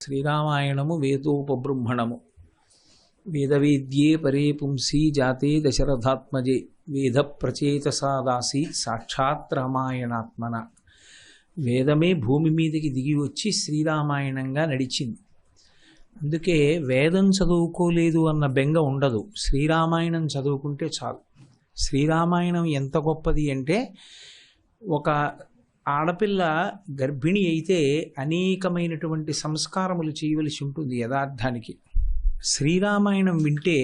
శ్రీరామాయణము వేదోపబృంహణము. వేదవేద్యే పరే పుంసి జాతే దశరథాత్మజే వేద ప్రచేతసాదాసి సాక్షాత్ రామాయణాత్మన. వేదమే భూమి మీదకి దిగి వచ్చి శ్రీరామాయణంగా నడిచింది. అందుకే వేదం చదువుకోలేదు అన్న బెంగ ఉండదు, శ్రీరామాయణం చదువుకుంటే చాలు. శ్రీరామాయణం ఎంత గొప్పది అంటే, ఒక ఆడపిల్ల గర్భిణి అయితే అనేకమైనటువంటి సంస్కారములు చేయవలసి ఉంటుంది యథార్థానికి. శ్రీరామాయణం వింటే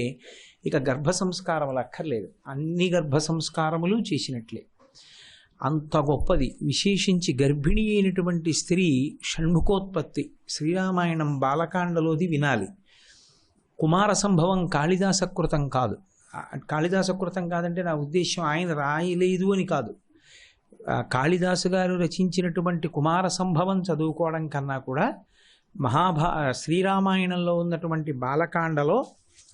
ఇక గర్భ సంస్కారములు అక్కర్లేదు, అన్ని గర్భ సంస్కారములు చేసినట్లే. అంత గొప్పది. విశేషించి గర్భిణి అయినటువంటి స్త్రీ షణ్ముఖోత్పత్తి శ్రీరామాయణం బాలకాండలోది వినాలి. కుమార సంభవం కాళిదాసకృతం కాదు. కాళిదాసకృతం కాదంటే నా ఉద్దేశం ఆయన రాయలేదు అని కాదు. కాళిదాసు గారు రచించినటువంటి కుమార సంభవం చదువుకోవడం కన్నా కూడా శ్రీరామాయణంలో ఉన్నటువంటి బాలకాండలో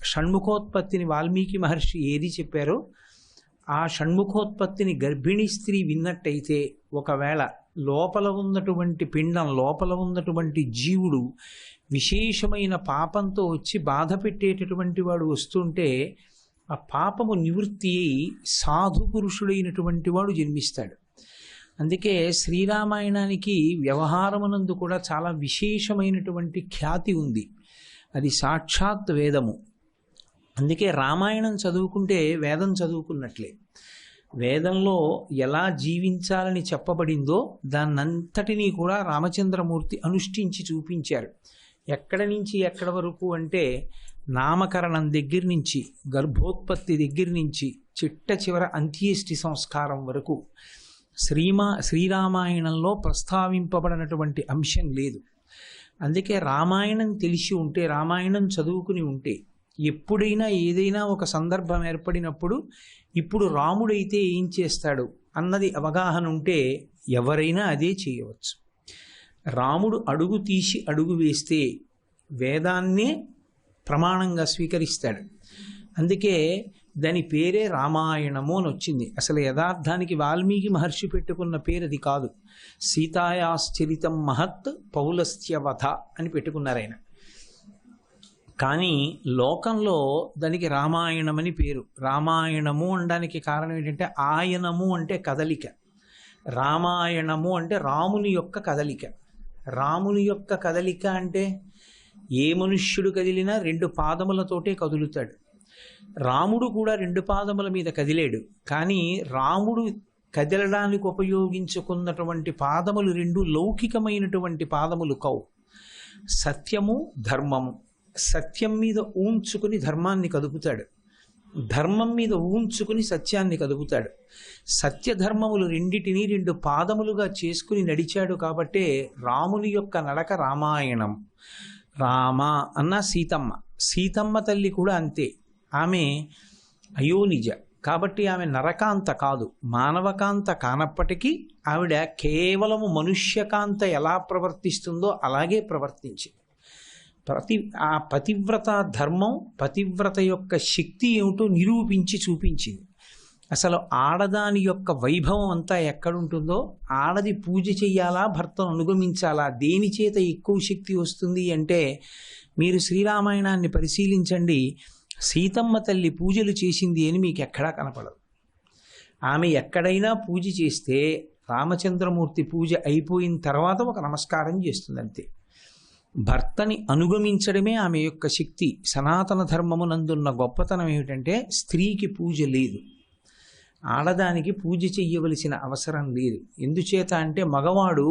షణ్ముఖోత్పత్తిని వాల్మీకి మహర్షి ఏది చెప్పారో ఆ షణ్ముఖోత్పత్తిని గర్భిణీ స్త్రీ విన్నట్టయితే, ఒకవేళ లోపల ఉన్నటువంటి పిండం, లోపల ఉన్నటువంటి జీవుడు విశేషమైన పాపంతో వచ్చి బాధ పెట్టేటటువంటి వాడు వస్తుంటే ఆ పాపము నివృత్తి అయి సాధు పురుషుడైనటువంటి వాడు జన్మిస్తాడు. అందుకే శ్రీరామాయణానికి వ్యవహారమునందు కూడా చాలా విశేషమైనటువంటి ఖ్యాతి ఉంది. అది సాక్షాత్ వేదము. అందుకే రామాయణం చదువుకుంటే వేదం చదువుకున్నట్లే. వేదంలో ఎలా జీవించాలని చెప్పబడిందో దాన్నంతటినీ కూడా రామచంద్రమూర్తి అనుష్ఠించి చూపించారు. ఎక్కడి నుంచి ఎక్కడ వరకు అంటే, నామకరణం దగ్గర నుంచి, గర్భోత్పత్తి దగ్గర నుంచి చిట్ట చివర అంత్యేష్టి సంస్కారం వరకు శ్రీరామాయణంలో ప్రస్తావింపబడినటువంటి అంశం లేదు. అందుకే రామాయణం తెలిసి ఉంటే, రామాయణం చదువుకుని ఉంటే, ఎప్పుడైనా ఏదైనా ఒక సందర్భం ఏర్పడినప్పుడు ఇప్పుడు రాముడైతే ఏం చేస్తాడు అన్నది అవగాహన ఉంటే ఎవరైనా అదే చేయవచ్చు. రాముడు అడుగు తీసి అడుగు వేస్తే వేదాన్నే ప్రమాణంగా స్వీకరిస్తాడు. అందుకే దాని పేరే రామాయణము అని వచ్చింది. అసలు యథార్థానికి వాల్మీకి మహర్షి పెట్టుకున్న పేరు అది కాదు. సీతాయాశ్చరితం మహత్ పౌలస్త్యవధ అని పెట్టుకున్నారు ఆయన. కానీ లోకంలో దానికి రామాయణమని పేరు. రామాయణము అనడానికి కారణం ఏంటంటే, ఆయనము అంటే కదలిక, రామాయణము అంటే రాముని యొక్క కదలిక. రాముని యొక్క కదలిక అంటే ఏ మనుష్యుడు కదిలినా రెండు పాదములతోటే కదులుతాడు. రాముడు కూడా రెండు పాదముల మీద కదిలేడు. కానీ రాముడు కదలడానికి ఉపయోగించుకున్నటువంటి పాదములు రెండు లౌకికమైనటువంటి పాదములు కావు. సత్యము ధర్మము. సత్యం మీద ఊంచుకుని ధర్మాన్ని కదుపుతాడు, ధర్మం మీద ఊంచుకుని సత్యాన్ని కదుపుతాడు. సత్యధర్మములు రెండిటినీ రెండు పాదములుగా చేసుకుని నడిచాడు. కాబట్టే రాముని యొక్క నడక రామాయణం. రామ అన్న సీతమ్మ, సీతమ్మ తల్లి కూడా అంతే. ఆమె అయోనిజ కాబట్టి ఆమె నరకాంత కాదు, మానవకాంత కానప్పటికీ ఆవిడ కేవలము మనుష్యకాంత ఎలా ప్రవర్తిస్తుందో అలాగే ప్రవర్తించింది. ఆ పతివ్రత ధర్మం, పతివ్రత యొక్క శక్తి ఏమిటో నిరూపించి చూపించింది. అసలు ఆడదాని యొక్క వైభవం అంతా ఎక్కడుంటుందో, ఆడది పూజ చెయ్యాలా, భర్తను అనుగమించాలా, దేని చేత ఎక్కువ శక్తి వస్తుంది అంటే, మీరు శ్రీరామాయణాన్ని పరిశీలించండి. సీతమ్మ తల్లి పూజలు చేసింది అని మీకు ఎక్కడా కనపడదు. ఆమె ఎక్కడైనా పూజ చేస్తే రామచంద్రమూర్తి పూజ అయిపోయిన తర్వాత ఒక నమస్కారం చేస్తుంది అంతే. భర్తని అనుగమించడమే ఆమె యొక్క శక్తి. సనాతన ధర్మమునందున్న గొప్పతనం ఏమిటంటే, స్త్రీకి పూజ లేదు, ఆడదానికి పూజ చెయ్యవలసిన అవసరం లేదు. ఎందుచేత అంటే, మగవాడు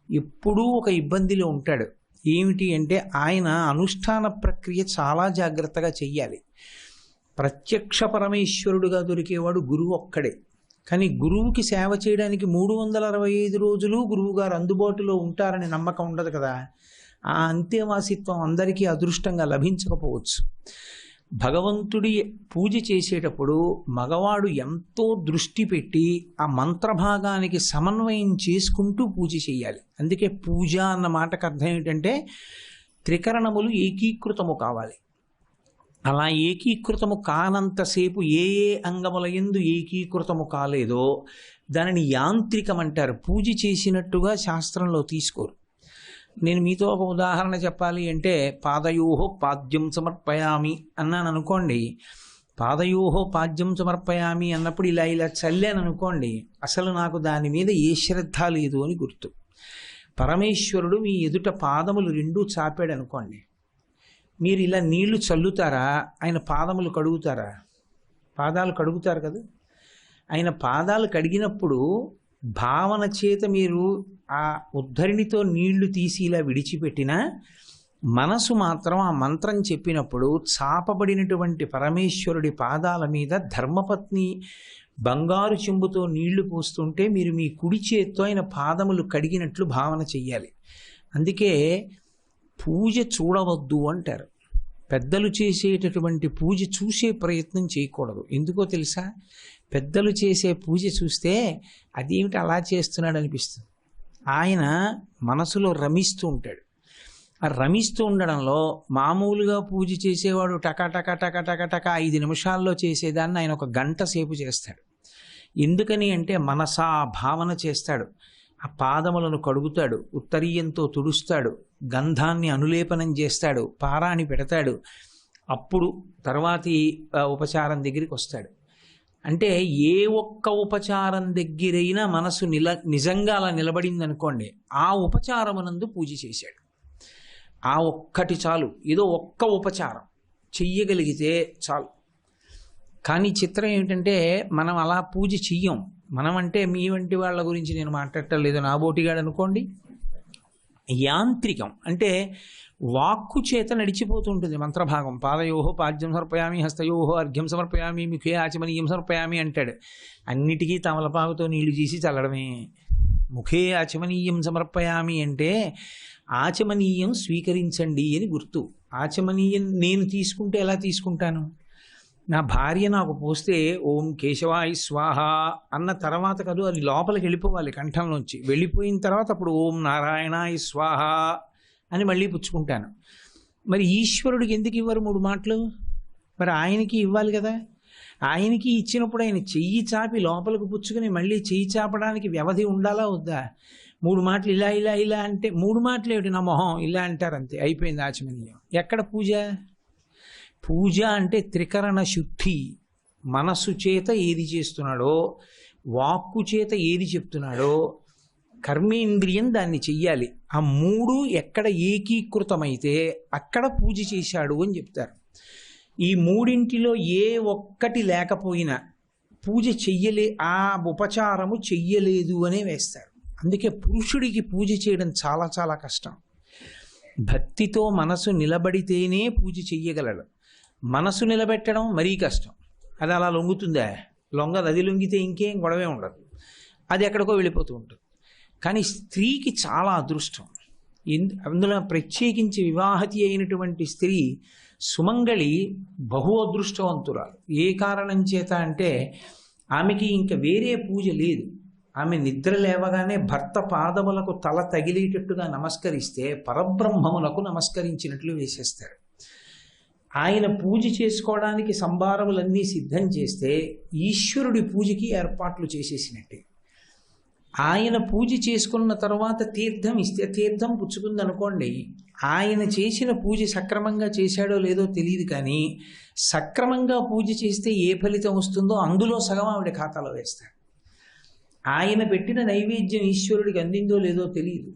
ఎప్పుడూ ఒక ఇబ్బందిలో ఉంటాడు. ఏమిటి అంటే, ఆయన అనుష్ఠాన ప్రక్రియ చాలా జాగ్రత్తగా చెయ్యాలి. ప్రత్యక్ష పరమేశ్వరుడుగా దొరికేవాడు గురువు ఒక్కడే. కానీ గురువుకి సేవ చేయడానికి 365 రోజులు గురువుగారు అందుబాటులో ఉంటారని నమ్మకం ఉండదు కదా. ఆ అంతేవాసిత్వం అందరికీ అదృష్టంగా లభించకపోవచ్చు. భగవంతుడి పూజ చేసేటప్పుడు మగవాడు ఎంతో దృష్టి పెట్టి ఆ మంత్రభాగానికి సమన్వయం చేసుకుంటూ పూజ చేయాలి. అందుకే పూజ అన్న మాటకు అర్థం ఏంటంటే, త్రికరణములు ఏకీకృతము కావాలి. అలా ఏకీకృతము కానంతసేపు ఏ ఏ అంగముల యందు ఏకీకృతము కాలేదో దానిని యాంత్రికం అంటారు. పూజ చేసినట్టుగా శాస్త్రంలో తీసుకోరు. నేను మీతో ఒక ఉదాహరణ చెప్పాలి అంటే, పాదయోహో పాద్యం సమర్పయామి అన్నాను అనుకోండి. పాదయోహో పాద్యం సమర్పయామి అన్నప్పుడు ఇలా ఇలా చల్లాను అనుకోండి, అసలు నాకు దాని మీద ఏ శ్రద్ధ లేదు అని గుర్తు. పరమేశ్వరుడు మీ ఎదుట పాదములు రెండూ చాపాడు అనుకోండి, మీరు ఇలా నీళ్లు చల్లుతారా, ఆయన పాదములు కడుగుతారా? పాదాలు కడుగుతారు కదా. ఆయన పాదాలు కడిగినప్పుడు భావన చేత మీరు ఆ ఉద్ధరిణితో నీళ్లు తీసి ఇలా విడిచిపెట్టినా, మనసు మాత్రం ఆ మంత్రం చెప్పినప్పుడు చాపబడినటువంటి పరమేశ్వరుడి పాదాల మీద ధర్మపత్ని బంగారు చెంబుతో నీళ్లు పోస్తుంటే మీరు మీ కుడి చేత్తో ఆయన పాదములు కడిగినట్లు భావన చెయ్యాలి. అందుకే పూజ చూడవద్దు అంటారు. పెద్దలు చేసేటటువంటి పూజ చూసే ప్రయత్నం చేయకూడదు. ఎందుకో తెలుసా? పెద్దలు చేసే పూజ చూస్తే అదేమిటి అలా చేస్తున్నాడు అనిపిస్తుంది. ఆయన మనసులో రమిస్తూ ఉంటాడు. ఆ రమిస్తూ ఉండడంలో మామూలుగా పూజ చేసేవాడు టకా టకా టకా టకా టకా 5 నిమిషాల్లో చేసేదాన్ని ఆయన 1 గంట సేపు చేస్తాడు. ఎందుకని అంటే మనసా భావన చేస్తాడు. ఆ పాదములను కడుగుతాడు, ఉత్తరీయంతో తుడుస్తాడు, గంధాన్ని అనులేపనం చేస్తాడు, పారాణి పెడతాడు, అప్పుడు తర్వాతి ఉపచారం దగ్గరికి వస్తాడు. అంటే ఏ ఒక్క ఉపచారం దగ్గరైనా మనసు నిజంగా అలా నిలబడింది అనుకోండి, ఆ ఉపచారమునందు పూజ చేశాడు. ఆ ఒక్కటి చాలు. ఏదో ఒక్క ఉపచారం చెయ్యగలిగితే చాలు. కానీ చిత్రం ఏమిటంటే, మనం అలా పూజ చెయ్యం. మనం అంటే మీ వంటి వాళ్ళ గురించి నేను మాట్లాడటం లేదు, నా బోటిగాడు అనుకోండి. యాంత్రికం అంటే వాక్కు చేత నడిచిపోతుంటుంది మంత్రభాగం. పాదయోహో పాద్యం సమర్పయామి, హస్తయోహో అర్ఘ్యం సమర్పయామి, ముఖే ఆచమనీయం సమర్పయామి అంటాడు. అన్నిటికీ తమలపాకుతో నీళ్లు తీసి చల్లడమే. ముఖే ఆచమనీయం సమర్పయామి అంటే ఆచమనీయం స్వీకరించండి అని గుర్తు. ఆచమనీయం నేను తీసుకుంటే ఎలా తీసుకుంటాను? నా భార్య నాకు పోస్తే ఓం కేశవాయ స్వాహ అన్న తర్వాత కాదు, అది లోపలికి వెళ్ళిపోవాలి కంఠంలోంచి. వెళ్ళిపోయిన తర్వాత అప్పుడు ఓం నారాయణాయ స్వాహ అని మళ్ళీ పుచ్చుకుంటాను. మరి ఈశ్వరుడికి ఎందుకు ఇవ్వరు 3 మాటలు? మరి ఆయనకి ఇవ్వాలి కదా. ఆయనకి ఇచ్చినప్పుడు ఆయన చెయ్యి చాపి లోపలికి పుచ్చుకుని మళ్ళీ చెయ్యి చాపడానికి వ్యవధి ఉండాలా వద్దా? 3 మాటలు ఇలా ఇలా ఇలా అంటే 3 మాటలు ఏమిటి, నా మొహం ఇలా అంటారు అంతే, అయిపోయింది ఆచమనీయం. ఎక్కడ పూజ? పూజ అంటే త్రికరణ శుద్ధి. మనస్సు చేత ఏది చేస్తున్నాడో, వాక్కు చేత ఏది చెప్తున్నాడో, కర్మేంద్రియం దాన్ని చెయ్యాలి. ఆ 3 ఎక్కడ ఏకీకృతమైతే అక్కడ పూజ చేశాడు అని చెప్తారు. ఈ 3 ఏ ఒక్కటి లేకపోయినా పూజ చెయ్యలే, ఆ ఉపచారము చెయ్యలేదు అనే వేస్తారు. అందుకే పురుషుడికి పూజ చేయడం చాలా చాలా కష్టం. భక్తితో మనసు నిలబడితేనే పూజ చెయ్యగలడు. మనసు నిలబెట్టడం మరీ కష్టం. అది అలా లొంగుతుందా? లొంగదు. అది లొంగితే ఇంకేం గొడవే ఉండదు, అది ఎక్కడికో వెళ్ళిపోతూ ఉంటుంది. కానీ స్త్రీకి చాలా అదృష్టం. అందులో ప్రత్యేకించి వివాహతి అయినటువంటి స్త్రీ సుమంగళి బహు అదృష్టవంతురాలు. ఏ కారణం చేత అంటే ఆమెకి ఇంకా వేరే పూజ లేదు. ఆమె నిద్ర లేవగానే భర్త పాదములకు తల తగిలేటట్టుగా నమస్కరిస్తే పరబ్రహ్మములకు నమస్కరించినట్లు వేసేస్తారు. ఆయన పూజ చేసుకోవడానికి సంభారములన్నీ సిద్ధం చేస్తే ఈశ్వరుడి పూజకి ఏర్పాట్లు చేసేసినట్టే. ఆయన పూజ చేసుకున్న తర్వాత తీర్థం ఇస్తే తీర్థం పుచ్చుకుందనుకోండి, ఆయన చేసిన పూజ సక్రమంగా చేశాడో లేదో తెలియదు. కానీ సక్రమంగా పూజ చేస్తే ఏ ఫలితం వస్తుందో అందులో సగం ఆవిడ ఖాతాలో వేస్తారు. ఆయన పెట్టిన నైవేద్యం ఈశ్వరుడికి అందిందో లేదో తెలియదు.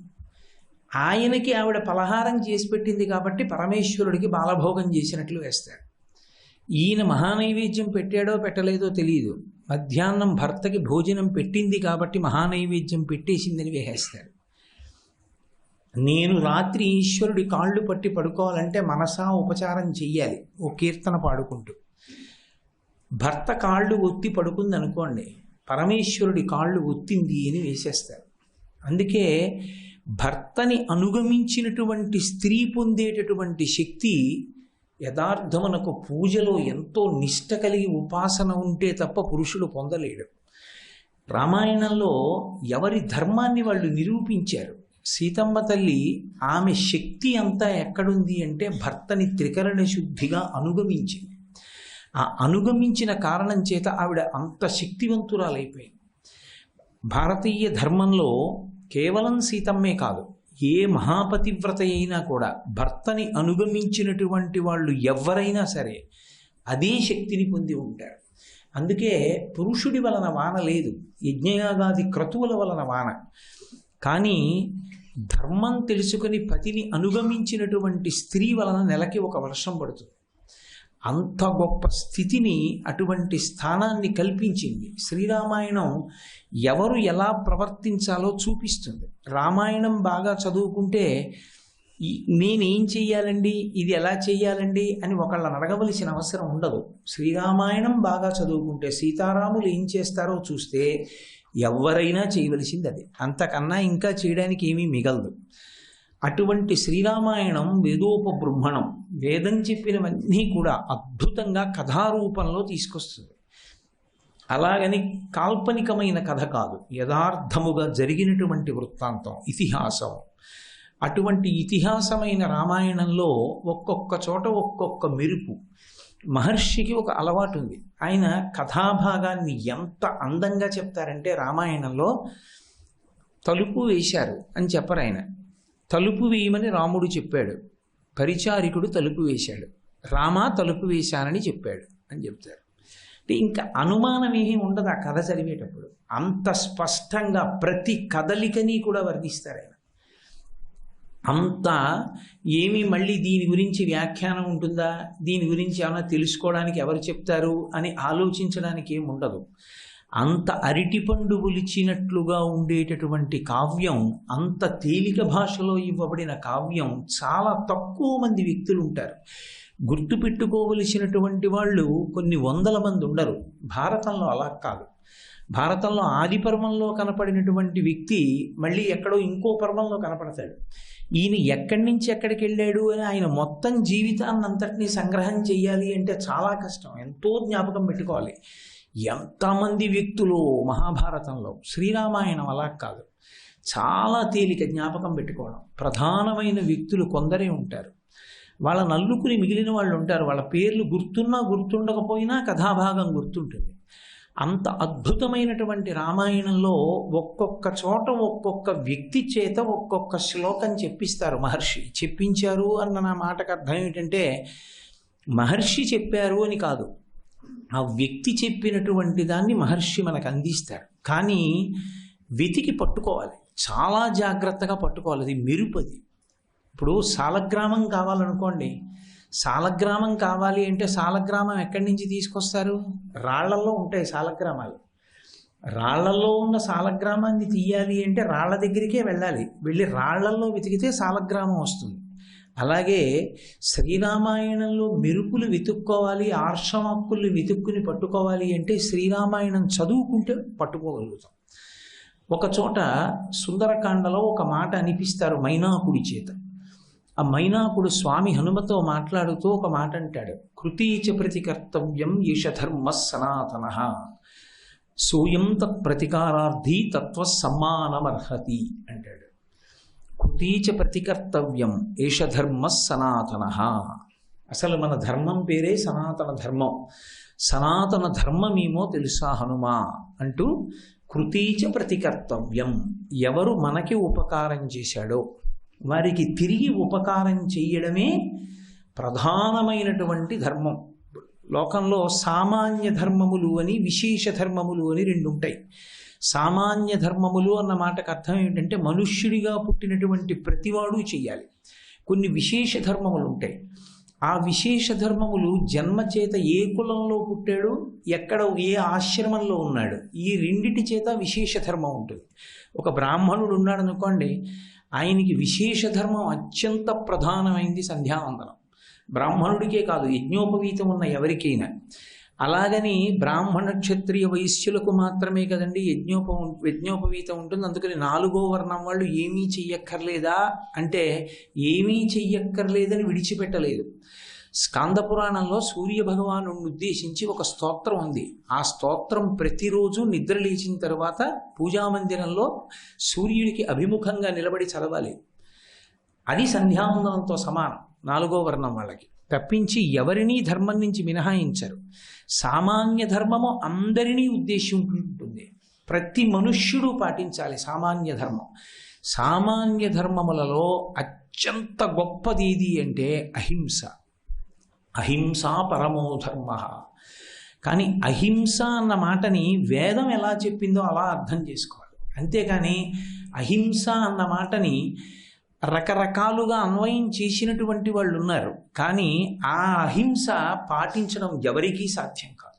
ఆయనకి ఆవిడ పలహారం చేసి పెట్టింది కాబట్టి పరమేశ్వరుడికి బాలభోగం చేసినట్లు వేస్తారు. ఈయన మహానైవేద్యం పెట్టాడో పెట్టలేదో తెలియదు. మధ్యాహ్నం భర్తకి భోజనం పెట్టింది కాబట్టి మహానైవేద్యం పెట్టేసిందని వేసేస్తారు. నేను రాత్రి ఈశ్వరుడి కాళ్ళు పట్టి పడుకోవాలంటే మనసా ఉపచారం చెయ్యాలి, ఓ కీర్తన పాడుకుంటూ. భర్త కాళ్ళు ఒత్తి పడుకుంది అనుకోండి, పరమేశ్వరుడి కాళ్ళు ఒత్తింది అని వేసేస్తారు. అందుకే భర్తని అనుగమించినటువంటి స్త్రీ పొందేటటువంటి శక్తి యథార్థమునకు పూజలో ఎంతో నిష్ట కలిగి ఉపాసన ఉంటే తప్ప పురుషుడు పొందలేడు. రామాయణంలో ఎవరి ధర్మాన్ని వాళ్ళు నిరూపించారు. సీతమ్మ తల్లి ఆమె శక్తి అంతా ఎక్కడుంది అంటే భర్తని త్రికరణ శుద్ధిగా అనుగమించింది. ఆ అనుగమించిన కారణం చేత ఆవిడ అంత శక్తివంతురాలైపోయింది. భారతీయ ధర్మంలో కేవలం సీతమ్మే కాదు, ఏ మహాపతివ్రత అయినా కూడా భర్తని అనుగమించినటువంటి వాళ్ళు ఎవరైనా సరే అదే శక్తిని పొంది ఉంటారు. అందుకే పురుషుడి వలన వాన లేదు, యజ్ఞయాగాది క్రతువుల వలన వాన. కానీ ధర్మం తెలుసుకుని పతిని అనుగమించినటువంటి స్త్రీ వలన నెలకి ఒక వర్షం పడుతుంది. అంత గొప్ప స్థితిని, అటువంటి స్థానాన్ని కల్పించింది శ్రీరామాయణం. ఎవరు ఎలా ప్రవర్తించాలో చూపిస్తుంది. రామాయణం బాగా చదువుకుంటే నేనేం చెయ్యాలండి, ఇది ఎలా చెయ్యాలండి అని ఒకళ్ళని అడగవలసిన అవసరం ఉండదు. శ్రీరామాయణం బాగా చదువుకుంటే సీతారాములు ఏం చేస్తారో చూస్తే ఎవరైనా చేయవలసింది అది, అంతకన్నా ఇంకా చేయడానికి ఏమీ మిగలదు. అటువంటి శ్రీరామాయణం వేదోపబృంహణం, వేదం చెప్పినవన్నీ కూడా అద్భుతంగా కథారూపంలో తీసుకొస్తుంది. అలాగని కాల్పనికమైన కథ కాదు, యథార్థముగా జరిగినటువంటి వృత్తాంతం, ఇతిహాసం. అటువంటి ఇతిహాసమైన రామాయణంలో ఒక్కొక్క చోట ఒక్కొక్క మెరుపు. మహర్షికి ఒక అలవాటు ఉంది, ఆయన కథాభాగాన్ని ఎంత అందంగా చెప్తారంటే, రామాయణంలో తలుపు వేశారు అని చెప్పరు ఆయన. తలుపు వేయమని రాముడు చెప్పాడు, పరిచారికుడు తలుపు వేశాడు, రామ తలుపు వేశానని చెప్పాడు అని చెప్తారు. అంటే ఇంకా అనుమానం ఏమీ ఉండదు ఆ కథ చదివేటప్పుడు. అంత స్పష్టంగా ప్రతి కదలికని కూడా వర్ణిస్తారు ఆయన. అంతా ఏమి మళ్ళీ దీని గురించి వ్యాఖ్యానం ఉంటుందా, దీని గురించి ఏమైనా తెలుసుకోవడానికి ఎవరు చెప్తారు అని ఆలోచించడానికి ఏమి ఉండదు. అంత అరటిపండు ఒలిచినట్లుగా ఉండేటటువంటి కావ్యం, అంత తేలిక భాషలో ఇవ్వబడిన కావ్యం చాలా తక్కువ మంది వ్యక్తులు ఉంటారు. గుర్తుపెట్టుకోవలసినటువంటి వాళ్ళు కొన్ని వందల మంది ఉండరు. భారతంలో అలా కాదు. భారతంలో ఆది పర్వంలో కనపడినటువంటి వ్యక్తి మళ్ళీ ఎక్కడో ఇంకో పర్వంలో కనపడతాడు. ఈయన ఎక్కడి నుంచి ఎక్కడికి వెళ్ళాడు అని ఆయన మొత్తం జీవితాన్ని అంతటినీ సంగ్రహం చెయ్యాలి అంటే చాలా కష్టం, ఎంతో జ్ఞాపకం పెట్టుకోవాలి. ఎంతమంది వ్యక్తులు మహాభారతంలో. శ్రీరామాయణం అలా కాదు, చాలా తేలిక జ్ఞాపకం పెట్టుకోవడం. ప్రధానమైన వ్యక్తులు కొందరే ఉంటారు, వాళ్ళ నల్లుకుని మిగిలిన వాళ్ళు ఉంటారు. వాళ్ళ పేర్లు గుర్తున్నా గుర్తుండకపోయినా కథాభాగం గుర్తుంటుంది. అంత అద్భుతమైనటువంటి రామాయణంలో ఒక్కొక్క చోట ఒక్కొక్క వ్యక్తి చేత ఒక్కొక్క శ్లోకం చెప్పిస్తారు మహర్షి. చెప్పించారు అన్న నా మాటకు అర్థం ఏమిటంటే, మహర్షి చెప్పారు అని కాదు, ఆ వ్యక్తి చెప్పినటువంటి దాన్ని మహర్షి మనకు అందిస్తాడు. కానీ వెతికి పట్టుకోవాలి, చాలా జాగ్రత్తగా పట్టుకోవాలి. అది మెరుపది. ఇప్పుడు సాలగ్రామం కావాలనుకోండి, సాలగ్రామం కావాలి అంటే సాలగ్రామం ఎక్కడి నుంచి తీసుకొస్తారు? రాళ్లలో ఉంటాయి సాలగ్రామాలు. రాళ్లలో ఉన్న సాలగ్రామాన్ని తీయాలి అంటే రాళ్ల దగ్గరికే వెళ్ళాలి, వెళ్ళి రాళ్లలో వెతికితే సాలగ్రామం వస్తుంది. అలాగే శ్రీరామాయణంలో మెరుపులు వెతుక్కోవాలి, ఆర్షవాక్కుల్ని వెతుక్కుని పట్టుకోవాలి అంటే శ్రీరామాయణం చదువుకుంటే పట్టుకోగలుగుతాం. ఒక చోట సుందరకాండలో ఒక మాట అనిపిస్తారు మైనాకుడి చేత. ఆ మైనాకుడు స్వామి హనుమతో మాట్లాడుతూ ఒక మాట అంటాడు, కృతీచ ప్రతికర్తవ్యం ఈష ధర్మ సనాతన సూయం తత్ ప్రతికారార్థి తత్వ సమ్మానమర్హతి అంటాడు. కృతీచ ప్రతికర్తవ్యం ఏష ధర్మ సనాతన. అసలు మన ధర్మం పేరే సనాతన ధర్మం. సనాతన ధర్మమేమో తెలుసా హనుమా అంటూ, కృతీచ ప్రతికర్తవ్యం, ఎవరు మనకి ఉపకారం చేశాడో వారికి తిరిగి ఉపకారం చేయడమే ప్రధానమైనటువంటి ధర్మం. లోకంలో సామాన్య ధర్మములు అని విశేష ధర్మములు అని రెండు ఉంటాయి. సామాన్య ధర్మములు అన్న మాటకు అర్థం ఏమిటంటే మనుష్యుడిగా పుట్టినటువంటి ప్రతివాడు చెయ్యాలి. కొన్ని విశేష ధర్మములు ఉంటాయి. ఆ విశేష ధర్మములు జన్మ చేత ఏ కులంలో పుట్టాడు, ఎక్కడ ఏ ఆశ్రమంలో ఉన్నాడు, ఈ రెండిటి చేత విశేష ధర్మం ఉంటుంది. ఒక బ్రాహ్మణుడు ఉన్నాడు అనుకోండి, ఆయనకి విశేష ధర్మం అత్యంత ప్రధానమైంది సంధ్యావందనం. బ్రాహ్మణుడికే కాదు, యజ్ఞోపవీతం ఉన్న ఎవరికైనా. అలాగని బ్రాహ్మణ క్షత్రియ వైశ్యులకు మాత్రమే కదండి యజ్ఞోపవీతం ఉంటుంది. అందుకని 4వ వర్ణం వాళ్ళు ఏమీ చెయ్యక్కర్లేదా అంటే ఏమీ చెయ్యక్కర్లేదని విడిచిపెట్టలేదు. స్కాంద పురాణంలో సూర్య భగవాను ఉద్దేశించి ఒక స్తోత్రం ఉంది. ఆ స్తోత్రం ప్రతిరోజు నిద్ర లేచిన తర్వాత పూజామందిరంలో సూర్యుడికి అభిముఖంగా నిలబడి చదవాలి. అది సంధ్యావందనంతో సమానం 4వ వర్ణం వాళ్ళకి. తప్పించి ఎవరినీ ధర్మం నుంచి మినహాయించరు. సామాన్య ధర్మము అందరినీ ఉద్దేశించి ఉంటుంది. ప్రతి మనుష్యుడు పాటించాలి సామాన్య ధర్మం. సామాన్య ధర్మములలో అత్యంత గొప్పది ఏది అంటే అహింస. అహింసా పరమో ధర్మ. కానీ అహింస అన్న మాటని వేదం ఎలా చెప్పిందో అలా అర్థం చేసుకోవాలి. అంతేకాని అహింస అన్న మాటని రకరకాలుగా అన్వయం చేసినటువంటి వాళ్ళు ఉన్నారు. కానీ ఆ అహింస పాటించడం ఎవరికీ సాధ్యం కాదు.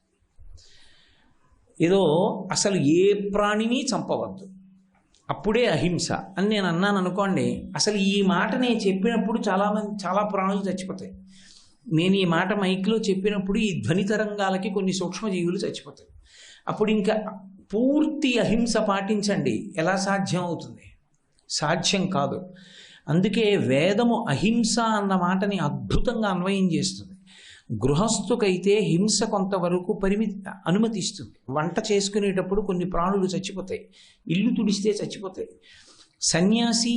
ఏదో అసలు ఏ ప్రాణిని చంపవద్దు, అప్పుడే అహింస అని నేను అన్నాను అనుకోండి, అసలు ఈ మాట నేను చెప్పినప్పుడు చాలా ప్రాణులు చచ్చిపోతాయి. నేను ఈ మాట మైక్లో చెప్పినప్పుడు ఈ ధ్వని తరంగాలకి కొన్ని సూక్ష్మజీవులు చచ్చిపోతాయి. అప్పుడు ఇంకా పూర్తి అహింస పాటించండి, ఎలా సాధ్యం అవుతుంది? సాధ్యం కాదు. అందుకే వేదము అహింస అన్న మాటని అద్భుతంగా అన్వయం చేస్తుంది. గృహస్థుకైతే హింస కొంతవరకు అనుమతిస్తుంది. వంట చేసుకునేటప్పుడు కొన్ని ప్రాణులు చచ్చిపోతాయి, ఇల్లు తుడిస్తే చచ్చిపోతాయి. సన్యాసి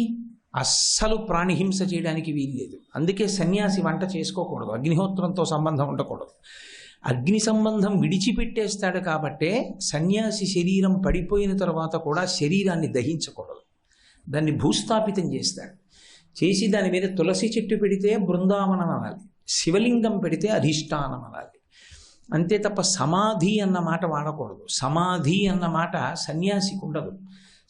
అస్సలు ప్రాణిహింస చేయడానికి వీల్లేదు. అందుకే సన్యాసి వంట చేసుకోకూడదు, అగ్నిహోత్రంతో సంబంధం ఉండకూడదు. అగ్ని సంబంధం విడిచిపెట్టేస్తాడు కాబట్టే సన్యాసి శరీరం పడిపోయిన తర్వాత కూడా శరీరాన్ని దహించకూడదు, దాన్ని భూస్థాపితం చేస్తాడు. చేసి దాని మీద తులసి చెట్టు పెడితే బృందావనం అనాలి, శివలింగం పెడితే అధిష్టానం అనాలి. అంతే తప్ప సమాధి అన్న మాట వాడకూడదు. సమాధి అన్న మాట సన్యాసికి ఉండదు.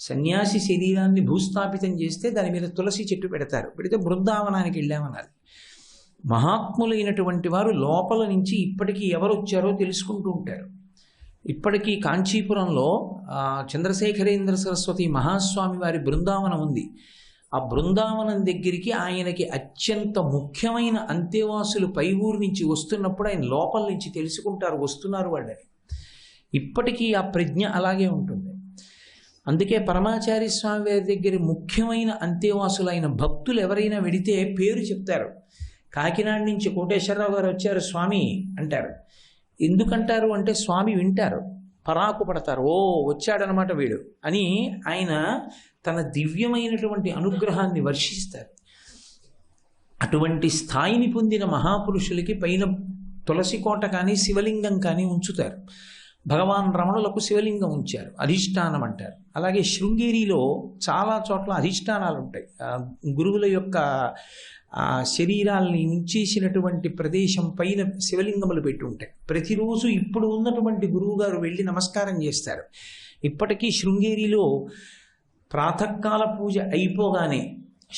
సన్యాసి శరీరాన్ని భూస్థాపితం చేస్తే దాని మీద తులసి చెట్టు పెడతారు, పెడితే బృందావనానికి వెళ్ళామనాలి. మహాత్ములైనటువంటి వారు లోపల నుంచి ఇప్పటికీ ఎవరు వచ్చారో తెలుసుకుంటూ ఉంటారు. ఇప్పటికీ కాంచీపురంలో చంద్రశేఖరేంద్ర సరస్వతి మహాస్వామి వారి బృందావనం ఉంది. ఆ బృందావనం దగ్గరికి ఆయనకి అత్యంత ముఖ్యమైన అంతేవాసులు పై ఊరు నుంచి వస్తున్నప్పుడు ఆయన లోపల నుంచి తెలుసుకుంటారు వస్తున్నారు వాళ్ళని. ఇప్పటికీ ఆ ప్రజ్ఞ అలాగే ఉంటుంది. అందుకే పరమాచార్య స్వామి వారి దగ్గర ముఖ్యమైన అంతేవాసులైన భక్తులు ఎవరైనా వెడితే పేరు చెప్తారు. కాకినాడ నుంచి కోటేశ్వరరావు గారు వచ్చారు స్వామి అంటారు. ఎందుకంటారు అంటే స్వామి వింటారు, పరాకు పడతారు, ఓ వచ్చాడనమాట వీడు అని ఆయన తన దివ్యమైనటువంటి అనుగ్రహాన్ని వర్షిస్తారు. అటువంటి స్థాయిని పొందిన మహాపురుషులకి పైన తులసి కోట కానీ శివలింగం కానీ ఉంచుతారు. భగవాన్ రమణులకు శివలింగం ఉంచారు, అధిష్టానం అంటారు. అలాగే శృంగేరిలో చాలా చోట్ల అధిష్టానాలు ఉంటాయి. గురువుల యొక్క శరీరాల్ని ఉంచేసినటువంటి ప్రదేశం పైన శివలింగములు పెట్టి ఉంటాయి. ప్రతిరోజు ఇప్పుడు ఉన్నటువంటి గురువు గారు వెళ్ళి నమస్కారం చేస్తారు. ఇప్పటికీ శృంగేరిలో ప్రాతకాల పూజ అయిపోగానే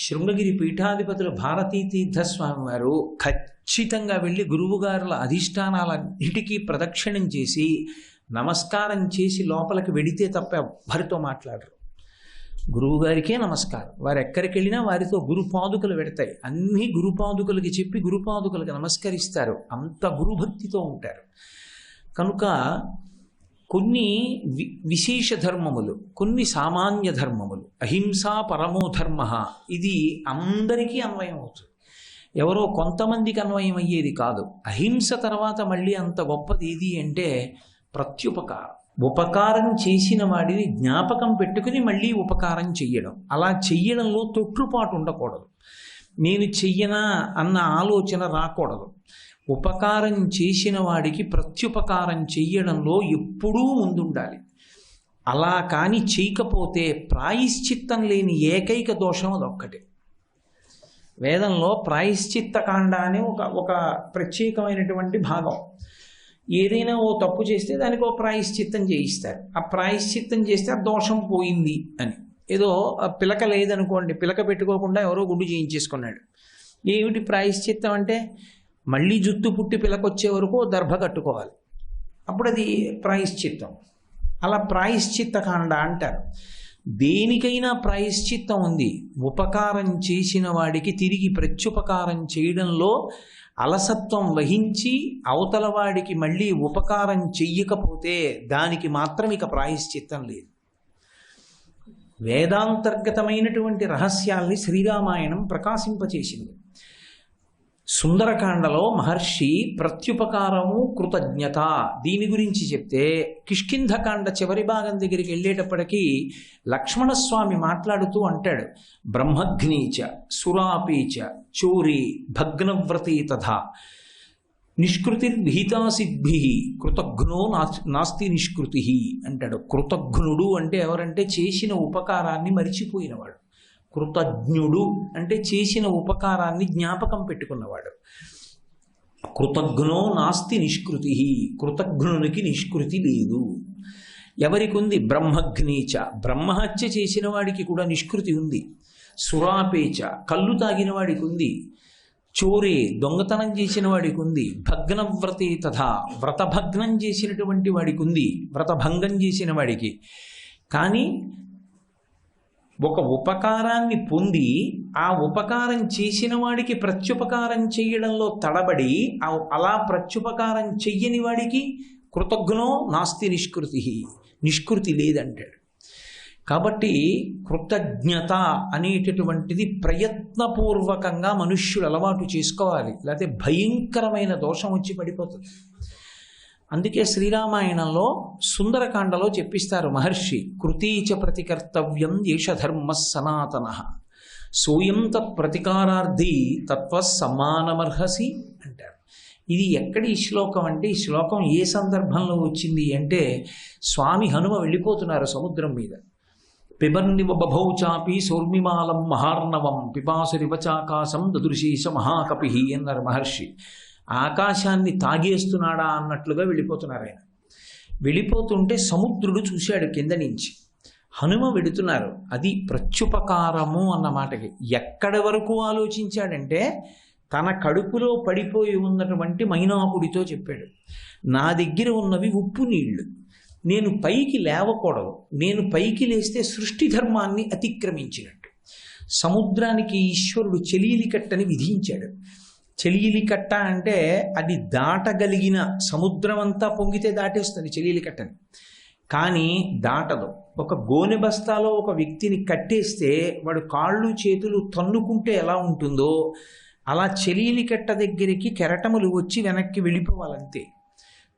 శృంగగిరి పీఠాధిపతులు భారతీ తీర్థస్వామి వారు ఖచ్చితంగా వెళ్ళి గురువుగారుల అధిష్టానాలన్నిటికీ ప్రదక్షిణం చేసి నమస్కారం చేసి లోపలికి వెడితే తప్ప ఎవ్వరితో మాట్లాడరు. గురువుగారికే నమస్కారం. వారు ఎక్కడికి వెళ్ళినా వారితో గురుపాదుకలు పెడతాయి. అన్నీ గురుపాదుకలకి చెప్పి గురుపాదుకలకి నమస్కరిస్తారు. అంత గురుభక్తితో ఉంటారు. కనుక కొన్ని విశేష ధర్మములు, కొన్ని సామాన్య ధర్మములు, అహింసా పరమో ధర్మ, ఇది అందరికీ అన్వయం అవుతుంది. ఎవరో కొంతమందికి అన్వయం అయ్యేది కాదు. అహింస తర్వాత మళ్ళీ అంత గొప్పది ఏది అంటే ప్రత్యుపకారం. ఉపకారం చేసిన వాడిని జ్ఞాపకం పెట్టుకుని మళ్ళీ ఉపకారం చెయ్యడం. అలా చెయ్యడంలో తొట్టుపాటు ఉండకూడదు, నేను చెయ్యనా అన్న ఆలోచన రాకూడదు. ఉపకారం చేసిన వాడికి ప్రత్యుపకారం చెయ్యడంలో ఎప్పుడూ ముందుండాలి. అలా కానీ చేయకపోతే ప్రాయశ్చిత్తం లేని ఏకైక దోషం అదొక్కటే. వేదంలో ప్రాయశ్చిత్త కాండ అనే ఒక ప్రత్యేకమైనటువంటి భాగం. ఏదైనా ఓ తప్పు చేస్తే దానికి ఓ ప్రాయశ్చిత్తం చేయిస్తారు. ఆ ప్రాయశ్చిత్తం చేస్తే ఆ దోషం పోయింది అని. ఏదో పిలక లేదనుకోండి, పిలక పెట్టుకోకుండా ఎవరో గుడ్డు చేయించేసుకున్నాడు. ఏమిటి ప్రాయశ్చిత్తం అంటే మళ్ళీ జుట్టు పుట్టి పిలకొచ్చే వరకు దర్భ కట్టుకోవాలి, అప్పుడు అది ప్రాయశ్చిత్తం. అలా ప్రాయశ్చిత్త కాండ అంటారు. దేనికైనా ప్రాయశ్చిత్తం ఉంది. ఉపకారం చేసిన వాడికి తిరిగి ప్రత్యుపకారం చేయడంలో అలసత్వం వహించి అవతల వాడికి మళ్ళీ ఉపకారం చెయ్యకపోతే దానికి మాత్రం ఇక ప్రాయశ్చిత్తం లేదు. వేదాంతర్గతమైనటువంటి రహస్యాల్ని శ్రీరామాయణం ప్రకాశింపచేసింది. సుందరకాండలో మహర్షి ప్రత్యుపకారము కృతజ్ఞత దీని గురించి చెప్తే, కిష్కింధకాండ చివరి భాగం దగ్గరికి వెళ్ళేటప్పటికీ లక్ష్మణస్వామి మాట్లాడుతూ అంటాడు, బ్రహ్మగ్నీచ సురాపీచ చోరీ భగ్నవ్రతీ తథా నిష్కృతిర్విహితాసిద్భి కృతఘ్నో నాస్తి నిష్కృతి అంటాడు. కృతఘ్నుడు అంటే ఎవరంటే చేసిన ఉపకారాన్ని మరిచిపోయినవాడు, కృతజ్ఞుడు అంటే చేసిన ఉపకారాన్ని జ్ఞాపకం పెట్టుకున్నవాడు. కృతజ్ఞో నాస్తి నిష్కృతి, కృతజ్ఞునికి నిష్కృతి లేదు. ఎవరికి ఉంది? బ్రహ్మగ్నీచ, బ్రహ్మహత్య చేసిన వాడికి కూడా నిష్కృతి ఉంది. సురాపేచ, కళ్ళు తాగిన వాడికి ఉంది. చోరే, దొంగతనం చేసిన వాడికి ఉంది. భగ్నవ్రతే తథా, వ్రతభగ్నం చేసినటువంటి వాడికి ఉంది, వ్రతభంగం చేసిన వాడికి. కానీ ఒక ఉపకారాన్ని పొంది ఆ ఉపకారం చేసిన వాడికి ప్రత్యుపకారం చేయడంలో తడబడి అలా ప్రత్యుపకారం చెయ్యని వాడికి కృతజ్ఞో నాస్తి నిష్కృతి, నిష్కృతి లేదంటాడు. కాబట్టి కృతజ్ఞత అనేటటువంటిది ప్రయత్నపూర్వకంగా మనుష్యులు అలవాటు చేసుకోవాలి, లేకపోతే భయంకరమైన దోషం వచ్చి పడిపోతుంది. అందుకే శ్రీరామాయణంలో సుందరకాండలో చెప్పిస్తారు మహర్షి, కృతీచ ప్రతికర్తవ్యం ఏష ధర్మ సనాతన సోయం తత్ ప్రతికారార్థి తత్వ సమానమర్హసి అంటారు. ఇది ఎక్కడి ఈ శ్లోకం అంటే, ఈ శ్లోకం ఏ సందర్భంలో వచ్చింది అంటే, స్వామి హనుమ వెళ్ళిపోతున్నారు సముద్రం మీద. పిబర్నివ బభౌ చాపి సౌర్మిమాలం మహార్ణవం పిపాసురివచాకాశం దదృశీష మహాకపి అన్నారు మహర్షి. ఆకాశాన్ని తాగేస్తున్నాడా అన్నట్లుగా వెళ్ళిపోతున్నారు ఆయన. వెళ్ళిపోతుంటే సముద్రుడు చూశాడు కింద నుంచి. హనుమ వెడుతున్నారు. అది ప్రత్యుపకారము అన్న మాటకి ఎక్కడి వరకు ఆలోచించాడంటే, తన కడుపులో పడిపోయి ఉన్నటువంటి మైనాకుడితో చెప్పాడు, నా దగ్గర ఉన్నవి ఉప్పు నీళ్లు, నేను పైకి లేవకూడదు, నేను పైకి లేస్తే సృష్టి ధర్మాన్ని అతిక్రమించినట్టు. సముద్రానికి ఈశ్వరుడు చెలియలి కట్టని విధించాడు. చెలియలి కట్ట అంటే అది దాటగలిగిన, సముద్రం అంతా పొంగితే దాటేస్తుంది చెలియలి కట్టని, కానీ దాటదు. ఒక గోనె బస్తాలో ఒక వ్యక్తిని కట్టేస్తే వాడు కాళ్ళు చేతులు తన్నుకుంటే ఎలా ఉంటుందో అలా చెలియలి కట్ట దగ్గరికి కెరటములు వచ్చి వెనక్కి వెళ్ళిపోవాలంతే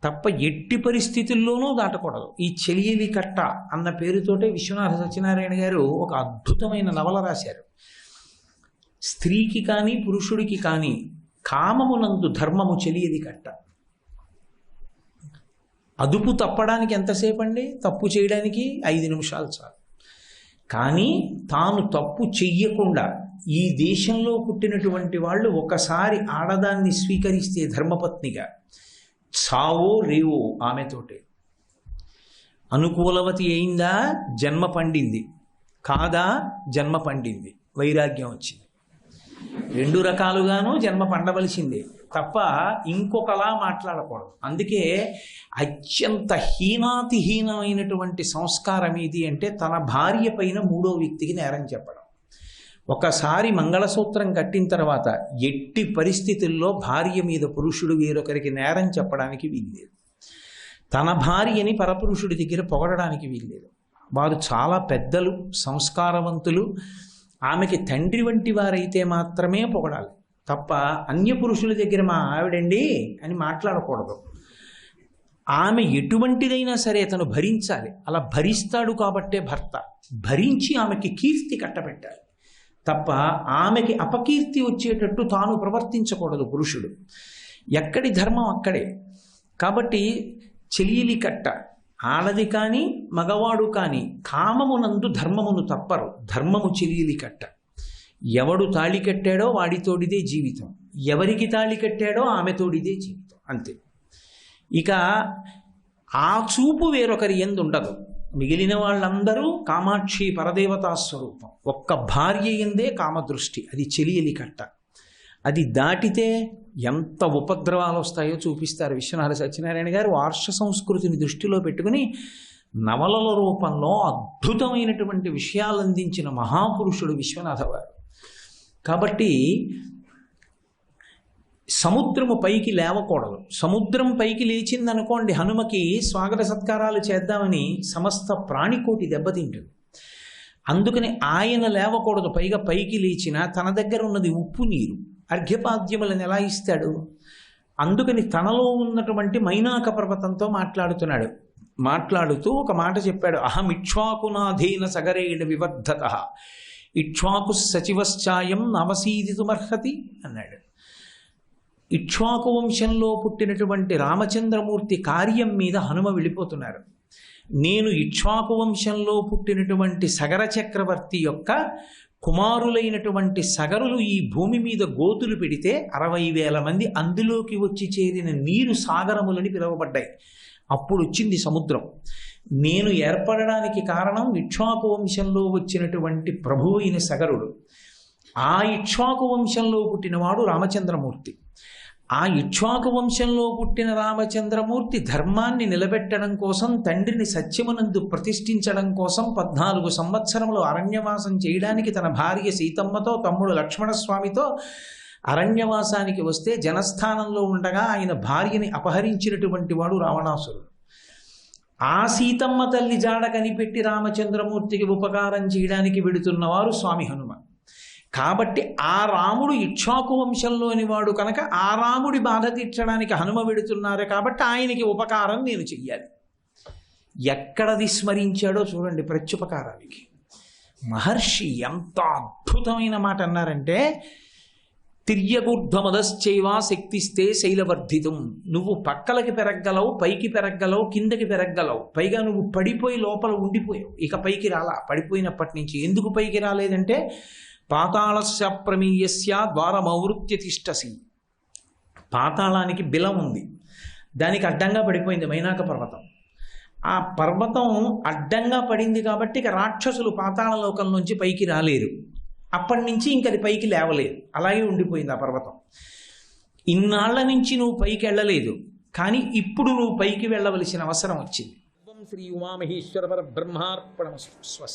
తప్ప ఎట్టి పరిస్థితుల్లోనూ దాటకూడదు. ఈ చెలియలి కట్ట అన్న పేరుతోటే విశ్వనాథ సత్యనారాయణ గారు ఒక అద్భుతమైన నవల రాశారు. స్త్రీకి కానీ పురుషుడికి కానీ కామమునందు ధర్మము చెలియలి కట్ట. అదుపు తప్పడానికి ఎంతసేపు అండి? తప్పు చేయడానికి 5 నిమిషాలు చాలు. కానీ తాను తప్పు చెయ్యకుండా, ఈ దేశంలో పుట్టినటువంటి వాళ్ళు ఒకసారి ఆడదాన్ని స్వీకరిస్తే ధర్మపత్నిగా, చావో రేవో ఆమెతోటే. అనుకూలవతి అయిందా జన్మ పండింది, కాదా జన్మ పండింది, వైరాగ్యం వచ్చింది. 2 రకాలుగాను జన్మ పండవలసిందే తప్ప ఇంకొకలా మాట్లాడకూడదు. అందుకే అత్యంత హీనాతిహీనమైనటువంటి సంస్కారం ఏది అంటే, తన భార్య పైన 3వ వ్యక్తికి నేరం చెప్పడం. ఒకసారి మంగళసూత్రం కట్టిన తర్వాత ఎట్టి పరిస్థితుల్లో భార్య మీద పురుషుడు వేరొకరికి నేరం చెప్పడానికి వీల్లేదు. తన భార్యని పరపురుషుడి దగ్గర పొగడడానికి వీల్లేదు. వారు చాలా పెద్దలు, సంస్కారవంతులు, ఆమెకి తండ్రి వంటి వారైతే మాత్రమే పొగడాలి తప్ప అన్య పురుషుల దగ్గర మా ఆవిడండి అని మాట్లాడకూడదు. ఆమె ఎటువంటిదైనా సరే తను భరించాలి. అలా భరిస్తాడు కాబట్టే భర్త భరించి ఆమెకి కీర్తి కట్టబెట్టాలి తప్ప ఆమెకి అపకీర్తి వచ్చేటట్టు తాను ప్రవర్తించకూడదు పురుషుడు. ఎక్కడి ధర్మం అక్కడే. కాబట్టి చెలియలి కట్ట, ఆడది కానీ మగవాడు కానీ కామమునందు ధర్మమును తప్పరు. ధర్మము చెలియలి కట్ట. ఎవడు తాళి కట్టాడో వాడితోడిదే జీవితం, ఎవరికి తాళి కట్టాడో ఆమెతోడిదే జీవితం, అంతే. ఇక ఆ చూపు వేరొకరి యందు ఉండదు. మిగిలిన వాళ్ళందరూ కామాక్షి పరదేవతా స్వరూపం. ఒక్క భార్య యందే కామదృష్టి, అది చెలియలి కట్ట. అది దాటితే ఎంత ఉపద్రవాలు వస్తాయో చూపిస్తారు విశ్వనాథ సత్యనారాయణ గారు. ఆర్ష సంస్కృతిని దృష్టిలో పెట్టుకుని నవలల రూపంలో అద్భుతమైనటువంటి విషయాలు అందించిన మహాపురుషుడు విశ్వనాథ వారు. కాబట్టి సముద్రము పైకి లేవకూడదు. సముద్రం పైకి లేచిందనుకోండి, హనుమకి స్వాగత సత్కారాలు చేద్దామని సమస్త ప్రాణికోటి దెబ్బతింటుంది. అందుకని ఆయన లేవకూడదు. పైగా పైకి లేచినా తన దగ్గర ఉన్నది ఉప్పు నీరు, అర్ఘ్యపాద్యములను ఎలా ఇస్తాడు? అందుకని తనలో ఉన్నటువంటి మైనాక పర్వతంతో మాట్లాడుతున్నాడు. మాట్లాడుతూ ఒక మాట చెప్పాడు, అహం ఇక్ష్వాకునాధేన సగరేణ వివర్ధత ఇక్ష్వాకు సచివశ్చాయం నవసీదితుమర్హతి అన్నాడు. ఇక్ష్వాకు వంశంలో పుట్టినటువంటి రామచంద్రమూర్తి కార్యం మీద హనుమ వెళ్ళిపోతున్నారు. నేను ఇక్ష్వాకు వంశంలో పుట్టినటువంటి సగర చక్రవర్తి యొక్క కుమారులైనటువంటి సగరులు ఈ భూమి మీద గోతులు పెడితే 60,000 మంది అందులోకి వచ్చి చేరిన నీరు సాగరములని పిలువబడ్డాయి. అప్పుడు వచ్చింది సముద్రం. నేను ఏర్పడడానికి కారణం ఇక్ష్వాకు వంశంలో వచ్చినటువంటి ప్రభువు అయిన సగరుడు. ఆ ఇక్ష్వాకు వంశంలో పుట్టినవాడు రామచంద్రమూర్తి. ఆ ఇక్ష్వాకు వంశంలో పుట్టిన రామచంద్రమూర్తి ధర్మాన్ని నిలబెట్టడం కోసం, తండ్రిని సత్యమునందు ప్రతిష్ఠించడం కోసం 14 సంవత్సరములు అరణ్యవాసం చేయడానికి తన భార్య సీతమ్మతో, తమ్ముడు లక్ష్మణస్వామితో అరణ్యవాసానికి వస్తే, జనస్థానంలో ఉండగా ఆయన భార్యని అపహరించినటువంటి వాడు రావణాసురుడు. ఆ సీతమ్మ తల్లి జాడ కనిపెట్టి రామచంద్రమూర్తికి ఉపకారం చేయడానికి వెడుతున్నవారు స్వామి హనుమ. కాబట్టి ఆ రాముడు ఇక్ష్వాకు వంశంలోని వాడు కనుక ఆ రాముడి బాధ తీర్చడానికి హనుమ వెడుతున్నారు కాబట్టి ఆయనకి ఉపకారం నేను చెయ్యాలి. ఎక్కడది స్మరించాడో చూడండి ప్రత్యుపకారానికి. మహర్షి ఎంత అద్భుతమైన మాట అన్నారంటే, తిర్యగూర్ధ్వమదశ్చైవ శక్తిస్తే శైలవర్ధితం. నువ్వు పక్కలకి పెరగలవు, పైకి పెరగలవు, కిందకి పెరగలవు, పైగా నువ్వు పడిపోయి లోపల ఉండిపోయావు, ఇక పైకి రాలా. పడిపోయినప్పటి నుంచి ఎందుకు పైకి రాలేదంటే, పాతాళస్య ప్రమీయస్య ద్వారమవృత్య తిష్టసి. పాతాళానికి బిలం ఉంది, దానికి అడ్డంగా పడిపోయింది మైనాక పర్వతం. ఆ పర్వతం అడ్డంగా పడింది కాబట్టి ఇక రాక్షసులు పాతాళలోకం నుంచి పైకి రాలేరు. అప్పటి నుంచి ఇంక అది పైకి లేవలేదు, అలాగే ఉండిపోయింది ఆ పర్వతం. ఇన్నాళ్ల నుంచి నువ్వు పైకి వెళ్ళలేదు, కానీ ఇప్పుడు నువ్వు పైకి వెళ్ళవలసిన అవసరం వచ్చింది. శ్రీ ఉమామహేశ్వర పరబ్రహ్మార్పణమస్తు. స్వస్తి.